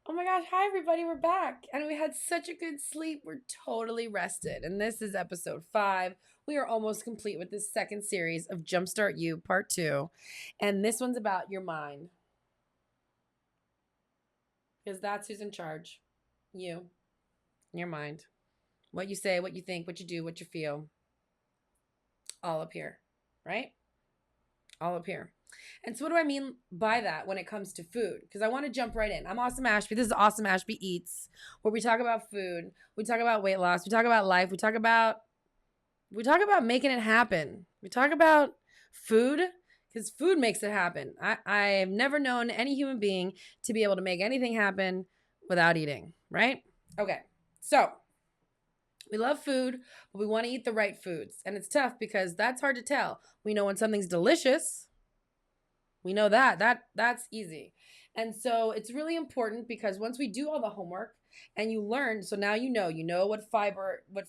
Oh my gosh, hi everybody, we're back. And we had such a good sleep. We're totally rested. And this is episode 5. We are almost complete with this second series of Jumpstart You, part 2. And this one's about your mind. Because that's who's in charge. You, your mind. What you say, what you think, what you do, what you feel. All up here, right? All up here. And so, what do I mean by that when it comes to food? Because I want to jump right in. I'm Awesome Ashby. This is Awesome Ashby Eats, where we talk about food, we talk about weight loss, we talk about life, we talk about making it happen. We talk about food because food makes it happen. I've never known any human being to be able to make anything happen without eating. Right? Okay, so we love food, but we want to eat the right foods, and it's tough because that's hard to tell. We know when something's delicious. We know that's easy. And so it's really important because once we do all the homework and you learn, so now you know what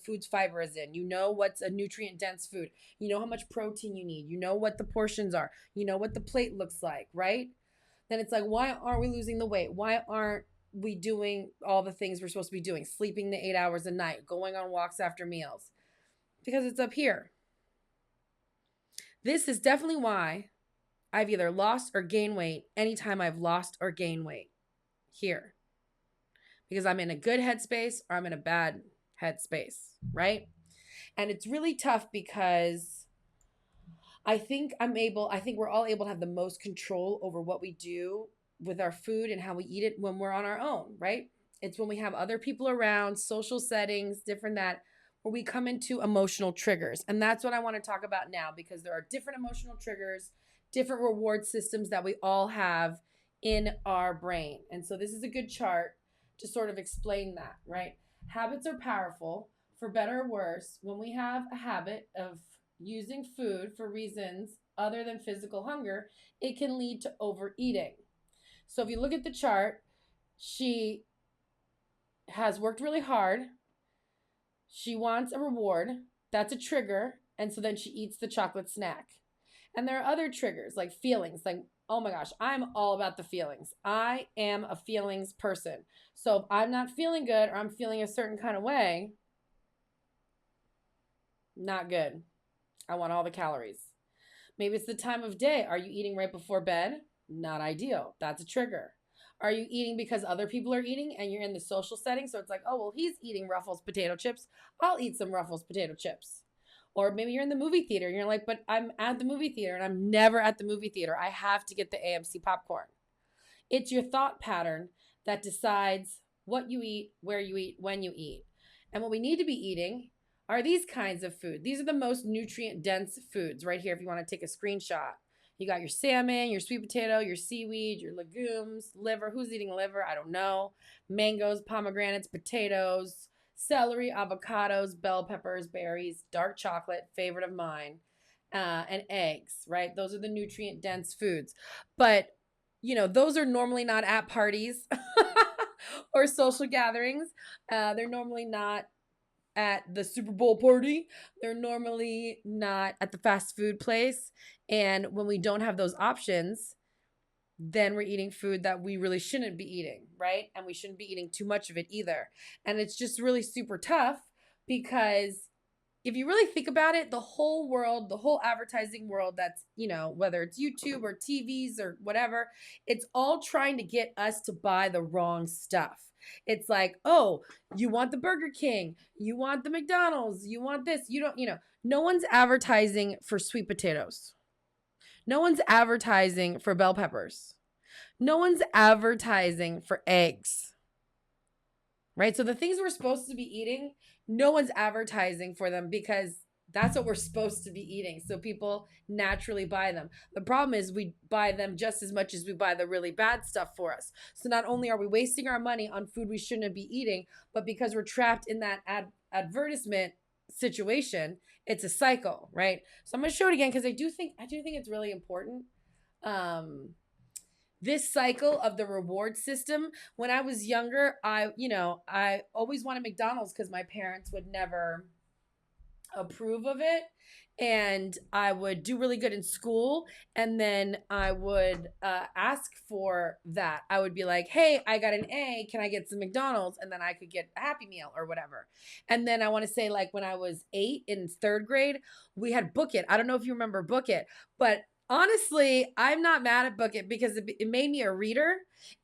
food's fiber is in. You know what's a nutrient dense food. You know how much protein you need. You know what the portions are. You know what the plate looks like, right? Then it's like, why aren't we losing the weight? Why aren't we doing all the things we're supposed to be doing? Sleeping the 8 hours a night, going on walks after meals. Because it's up here. This is definitely why I've either lost or gained weight anytime I've lost or gained weight here because I'm in a good headspace or I'm in a bad headspace, right? And it's really tough because I think we're all able to have the most control over what we do with our food and how we eat it when we're on our own, right? It's when we have other people around, social settings, different that, where we come into emotional triggers. And that's what I want to talk about now because there are different emotional triggers, different reward systems that we all have in our brain. And so this is a good chart to sort of explain that, right? Habits are powerful, for better or worse. When we have a habit of using food for reasons other than physical hunger, it can lead to overeating. So if you look at the chart, she has worked really hard. She wants a reward. That's a trigger. And so then she eats the chocolate snack. And there are other triggers like feelings, like, oh my gosh, I'm all about the feelings. I am a feelings person. So if I'm not feeling good or I'm feeling a certain kind of way, not good. I want all the calories. Maybe it's the time of day. Are you eating right before bed? Not ideal. That's a trigger. Are you eating because other people are eating and you're in the social setting? So it's like, oh, well, he's eating Ruffles potato chips. I'll eat some Ruffles potato chips. Or maybe you're in the movie theater and you're like, but I'm at the movie theater and I'm never at the movie theater. I have to get the AMC popcorn. It's your thought pattern that decides what you eat, where you eat, when you eat. And what we need to be eating are these kinds of food. These are the most nutrient dense foods right here if you want to take a screenshot. You got your salmon, your sweet potato, your seaweed, your legumes, liver. Who's eating liver? I don't know. Mangoes, pomegranates, potatoes, celery, avocados, bell peppers, berries, dark chocolate, favorite of mine, and eggs, right? Those are the nutrient dense foods. But those are normally not at parties or social gatherings. They're normally not at the Super Bowl party. They're normally not at the fast food place. And when we don't have those options, then we're eating food that we really shouldn't be eating, right? And we shouldn't be eating too much of it either. And it's just really super tough because if you really think about it, the whole world, the whole advertising world that's, whether it's YouTube or TVs or whatever, it's all trying to get us to buy the wrong stuff. It's like, oh, you want the Burger King, you want the McDonald's, you want this, you don't, no one's advertising for sweet potatoes. No one's advertising for bell peppers. No one's advertising for eggs, right? So the things we're supposed to be eating, no one's advertising for them because that's what we're supposed to be eating. So people naturally buy them. The problem is we buy them just as much as we buy the really bad stuff for us. So not only are we wasting our money on food we shouldn't be eating, but because we're trapped in that advertisement situation, it's a cycle, right? So I'm going to show it again because I do think it's really important. Um, this cycle of the reward system. When I was younger, I always wanted McDonald's because my parents would never approve of it, and I would do really good in school, and then I would ask for that. I would be like, hey, I got an A, can I get some McDonald's? And then I could get a Happy Meal or whatever. And then I want to say, like, when I was 8 in 3rd grade, we had Book It. I don't know if you remember Book It, but honestly, I'm not mad at Book It because it made me a reader,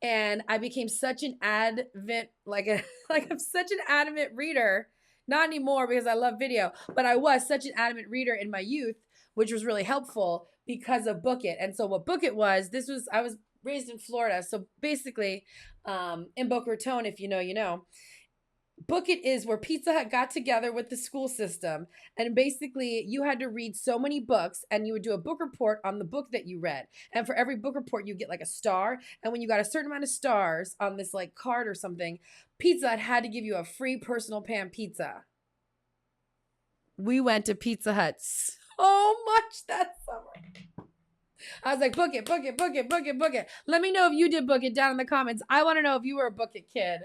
and I became such an advent, like I'm such an adamant reader. Not anymore because I love video, but I was such an adamant reader in my youth, which was really helpful because of Book It. And so what Book It was, I was raised in Florida. So basically, in Boca Raton, if you know, you know, Book It is where Pizza Hut got together with the school system. And basically, you had to read so many books, and you would do a book report on the book that you read. And for every book report, you get like a star. And when you got a certain amount of stars on this like card or something, Pizza Hut had to give you a free personal pan pizza. We went to Pizza Hut so much that summer. I was like, book it, book it, book it, book it, book it. Let me know if you did Book It down in the comments. I want to know if you were a Book It kid,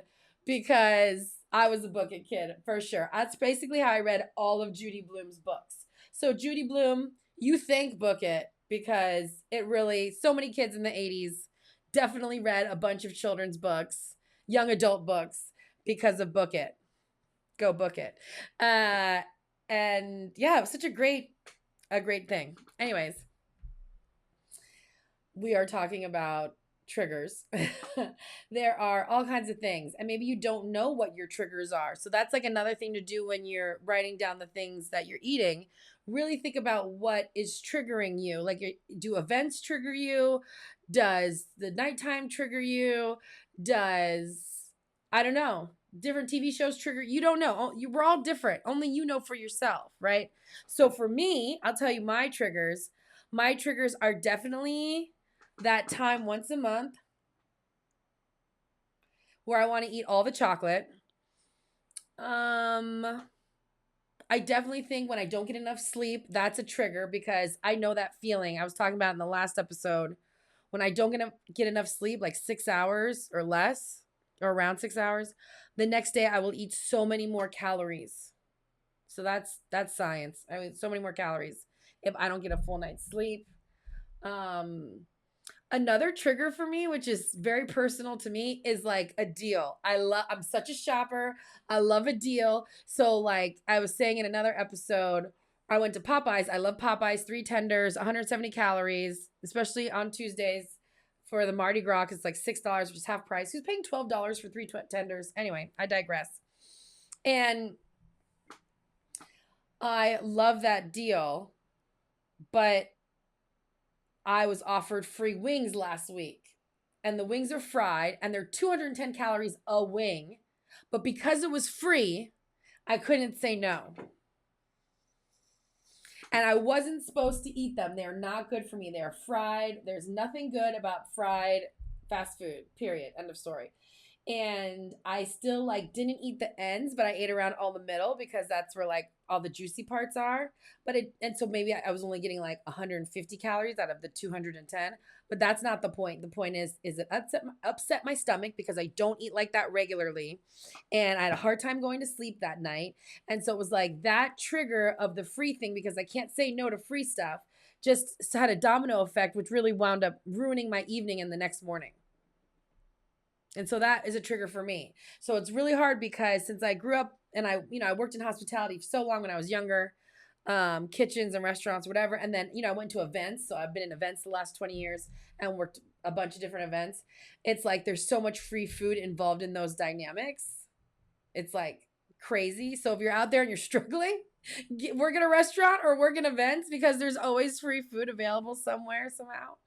because I was a Book It kid for sure. That's basically how I read all of Judy Blume's books. So Judy Blume, you thank Book It, because it really, so many kids in the 80s definitely read a bunch of children's books, young adult books, because of Book It. Go Book It. And yeah, it was such a great thing. Anyways, we are talking about triggers. There are all kinds of things, and maybe you don't know what your triggers are. So that's like another thing to do when you're writing down the things that you're eating. Really think about what is triggering you. Like, do events trigger you? Does the nighttime trigger you? Does, I don't know, different TV shows trigger? You don't know. We're all different. Only you know for yourself, right? So for me, I'll tell you my triggers. My triggers are definitely that time once a month where I want to eat all the chocolate. I definitely think when I don't get enough sleep, that's a trigger, because I know that feeling I was talking about in the last episode. When I don't get enough sleep, like 6 hours or less, or around 6 hours, the next day I will eat so many more calories. So that's science. I mean, so many more calories if I don't get a full night's sleep. Another trigger for me, which is very personal to me, is like a deal. I'm such a shopper. I love a deal. So like I was saying in another episode, I went to Popeyes. I love Popeyes, 3 tenders, 170 calories, especially on Tuesdays for the Mardi Gras. It's like $6, which is half price. Who's paying $12 for 3 tenders? Anyway, I digress. And I love that deal, but I was offered free wings last week, and the wings are fried, and they're 210 calories a wing. But because it was free, I couldn't say no. And I wasn't supposed to eat them. They're not good for me. They're fried. There's nothing good about fried fast food, period. End of story. And I still like didn't eat the ends, but I ate around all the middle, because that's where like all the juicy parts are. And so maybe I was only getting like 150 calories out of the 210, but that's not the point. The point is it upset my stomach, because I don't eat like that regularly, and I had a hard time going to sleep that night. And so it was like that trigger of the free thing, because I can't say no to free stuff, just had a domino effect, which really wound up ruining my evening and the next morning. And so that is a trigger for me. So it's really hard, because since I grew up and I worked in hospitality for so long when I was younger, kitchens and restaurants, whatever. And then, I went to events. So I've been in events the last 20 years and worked a bunch of different events. It's like there's so much free food involved in those dynamics. It's like crazy. So if you're out there and you're struggling, work at a restaurant or work in events, because there's always free food available somewhere, somehow.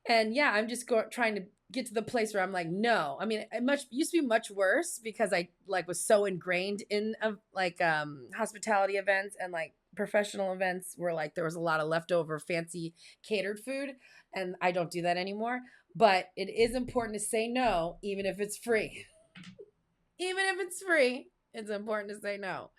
And yeah, I'm just trying to get to the place where I'm like, no. I mean, it used to be much worse, because I like was so ingrained in hospitality events and like professional events where like there was a lot of leftover fancy catered food, and I don't do that anymore. But it is important to say no, even if it's free. Even if it's free, It's important to say no.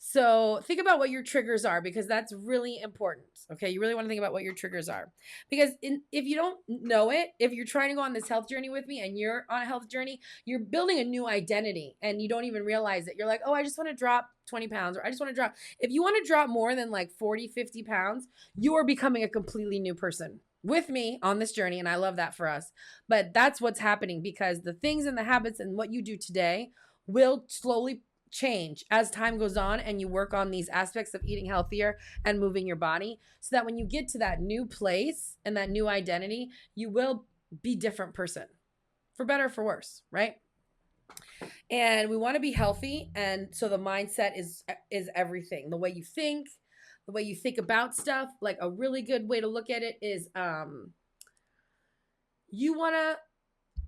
So think about what your triggers are, because that's really important. Okay. You really want to think about what your triggers are, because if you don't know it, if you're trying to go on this health journey with me and you're on a health journey, you're building a new identity and you don't even realize it. You're like, oh, I just want to drop 20 pounds, or I just want to drop. If you want to drop more than like 40, 50 pounds, you are becoming a completely new person with me on this journey. And I love that for us. But that's what's happening, because the things and the habits and what you do today will slowly change as time goes on and you work on these aspects of eating healthier and moving your body, so that when you get to that new place and that new identity, you will be a different person, for better or for worse, right? And we want to be healthy, and so the mindset is everything. The way you think about stuff. Like a really good way to look at it is you want to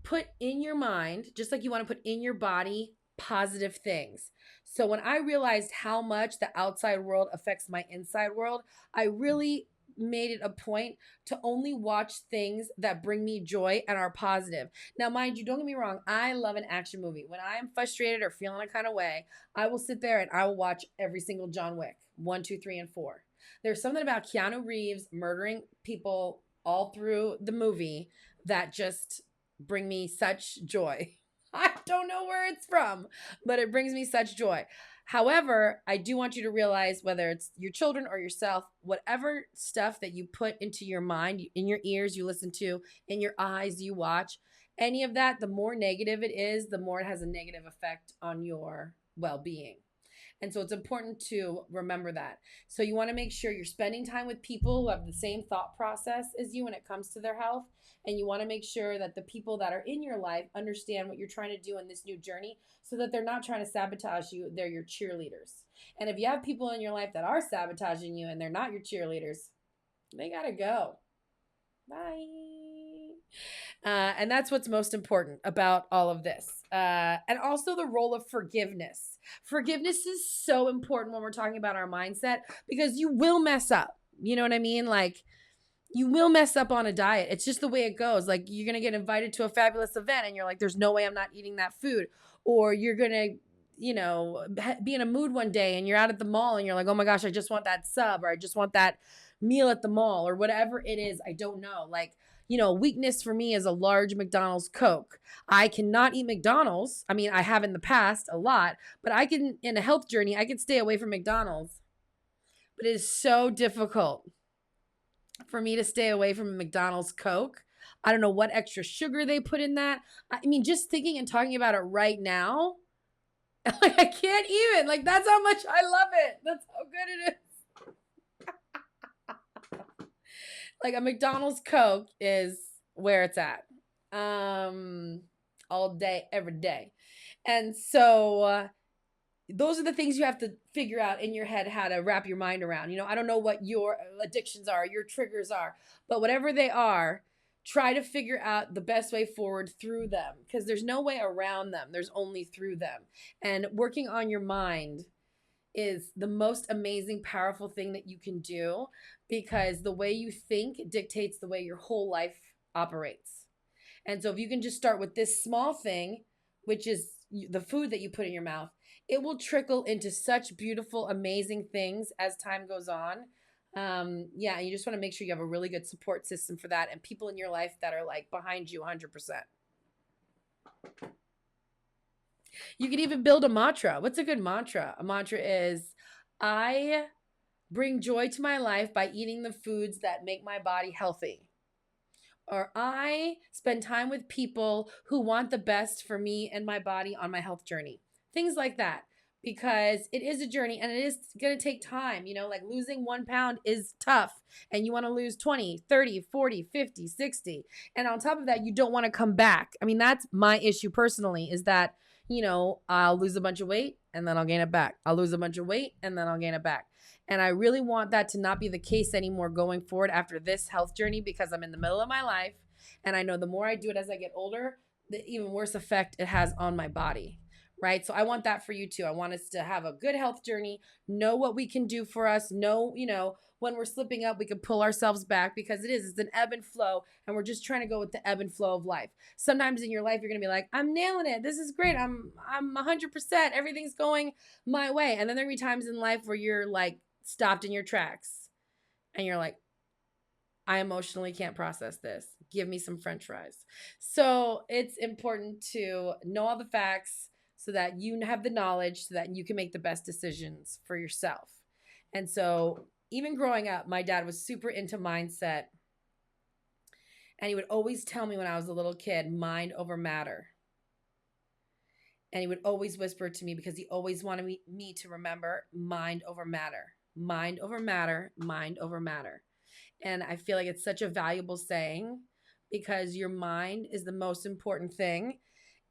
put in your mind, just like you want to put in your body, positive things. So when I realized how much the outside world affects my inside world, I really made it a point to only watch things that bring me joy and are positive. Now, mind you, don't get me wrong, I love an action movie. When I am frustrated or feeling a kind of way, I will sit there and I will watch every single John Wick, 1, 2, 3, and 4. There's something about Keanu Reeves murdering people all through the movie that just bring me such joy. I don't know where it's from, but it brings me such joy. However, I do want you to realize, whether it's your children or yourself, whatever stuff that you put into your mind, in your ears you listen to, in your eyes you watch, any of that, the more negative it is, the more it has a negative effect on your well-being. And so it's important to remember that. So you want to make sure you're spending time with people who have the same thought process as you when it comes to their health. And you want to make sure that the people that are in your life understand what you're trying to do in this new journey, so that they're not trying to sabotage you. They're your cheerleaders. And if you have people in your life that are sabotaging you and they're not your cheerleaders, they got to go. Bye. And that's what's most important about all of this. And also the role of forgiveness. Forgiveness is so important when we're talking about our mindset, because you will mess up. You know what I mean? Like, you will mess up on a diet. It's just the way it goes. Like, you're going to get invited to a fabulous event and you're like, there's no way I'm not eating that food. Or you're going to, be in a mood one day and you're out at the mall and you're like, oh my gosh, I just want that sub, or I just want that meal at the mall, or whatever it is. I don't know. Like, weakness for me is a large McDonald's Coke. I cannot eat McDonald's. I mean, I have in the past a lot, but I can, in a health journey, I can stay away from McDonald's. But it is so difficult for me to stay away from a McDonald's Coke. I don't know what extra sugar they put in that. I mean, just thinking and talking about it right now, like, I can't even. Like, that's how much I love it. That's how good it is. Like, a McDonald's Coke is where it's at. All day, every day. And so those are the things you have to figure out in your head, how to wrap your mind around. I don't know what your addictions are, your triggers are, but whatever they are, try to figure out the best way forward through them, because there's no way around them. There's only through them. And working on your mind is the most amazing, powerful thing that you can do, because the way you think dictates the way your whole life operates. And so if you can just start with this small thing, which is the food that you put in your mouth, it will trickle into such beautiful, amazing things as time goes on. And you just want to make sure you have a really good support system for that, and people in your life that are like behind you 100%. You could even build a mantra. What's a good mantra? A mantra is, I bring joy to my life by eating the foods that make my body healthy. Or I spend time with people who want the best for me and my body on my health journey. Things like that. Because it is a journey and it is going to take time. Like, losing 1 pound is tough, and you want to lose 20, 30, 40, 50, 60. And on top of that, you don't want to come back. I mean, that's my issue personally, is that, I'll lose a bunch of weight and then I'll gain it back. I'll lose a bunch of weight and then I'll gain it back. And I really want that to not be the case anymore going forward after this health journey, because I'm in the middle of my life. And I know the more I do it as I get older, the even worse effect it has on my body. Right? So I want that for you too. I want us to have a good health journey, know what we can do for us, know, when we're slipping up, we can pull ourselves back because it's an ebb and flow, and we're just trying to go with the ebb and flow of life. Sometimes in your life, you're going to be like, I'm nailing it. This is great. I'm 100%. Everything's going my way. And then there'll be times in life where you're like stopped in your tracks and you're like, I emotionally can't process this. Give me some french fries. So it's important to know all the facts so that you have the knowledge so that you can make the best decisions for yourself. And so even growing up, my dad was super into mindset. And he would always tell me when I was a little kid, mind over matter. And he would always whisper to me because he always wanted me to remember mind over matter, mind over matter, mind over matter. And I feel like it's such a valuable saying because your mind is the most important thing.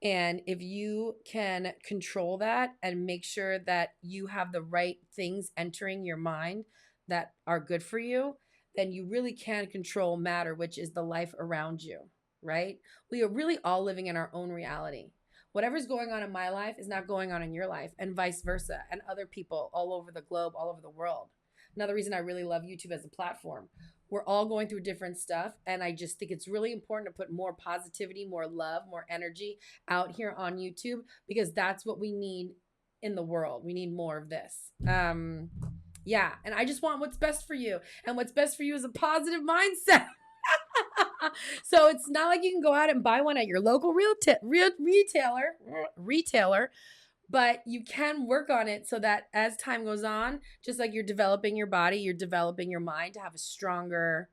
And if you can control that and make sure that you have the right things entering your mind that are good for you, then you really can control matter, which is the life around you, right? We are really all living in our own reality. Whatever's going on in my life is not going on in your life, and vice versa, and other people all over the globe, all over the world. Another reason I really love YouTube as a platform. We're all going through different stuff, and I just think it's really important to put more positivity, more love, more energy out here on YouTube because that's what we need in the world. We need more of this. Yeah, and I just want what's best for you, and what's best for you is a positive mindset. So it's not like you can go out and buy one at your local retailer, but you can work on it so that as time goes on, just like you're developing your body, you're developing your mind to have a stronger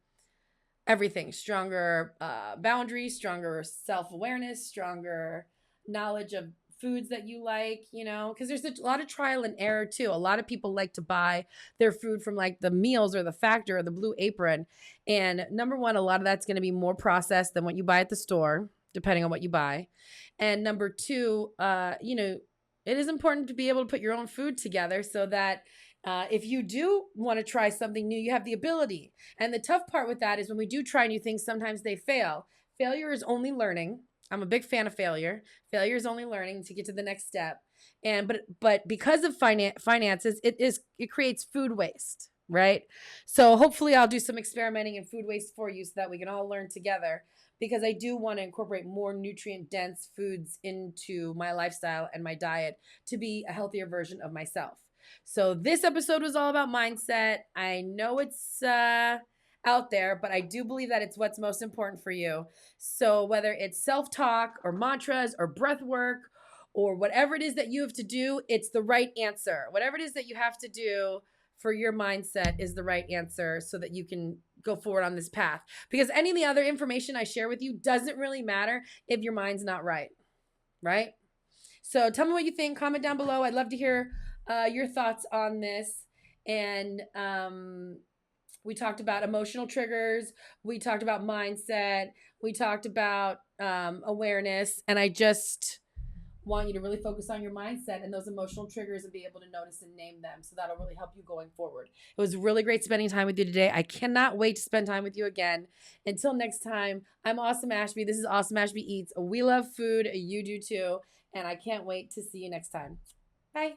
everything, stronger boundaries, stronger self-awareness, stronger knowledge of foods that you like, because there's a lot of trial and error too. A lot of people like to buy their food from like the Meals or the Factor or the Blue Apron. And number one, a lot of that's going to be more processed than what you buy at the store, depending on what you buy. And number two, it is important to be able to put your own food together so that if you do want to try something new, you have the ability. And the tough part with that is when we do try new things, sometimes they fail. Failure is only learning. I'm a big fan of failure. Failure is only learning to get to the next step. And but because of finances, it creates food waste, right? So hopefully I'll do some experimenting in food waste for you so that we can all learn together, because I do want to incorporate more nutrient dense foods into my lifestyle and my diet to be a healthier version of myself. So this episode was all about mindset. I know it's out there, but I do believe that it's what's most important for you. So whether it's self-talk or mantras or breath work or whatever it is that you have to do, it's the right answer. Whatever it is that you have to do for your mindset is the right answer so that you can go forward on this path. Because any of the other information I share with you doesn't really matter if your mind's not right, right? So tell me what you think. Comment down below. I'd love to hear your thoughts on this. And we talked about emotional triggers. We talked about mindset. We talked about awareness. And I just want you to really focus on your mindset and those emotional triggers and be able to notice and name them. So that'll really help you going forward. It was really great spending time with you today. I cannot wait to spend time with you again. Until next time, I'm Awesome Ashby. This is Awesome Ashby Eats. We love food. You do too. And I can't wait to see you next time. Bye.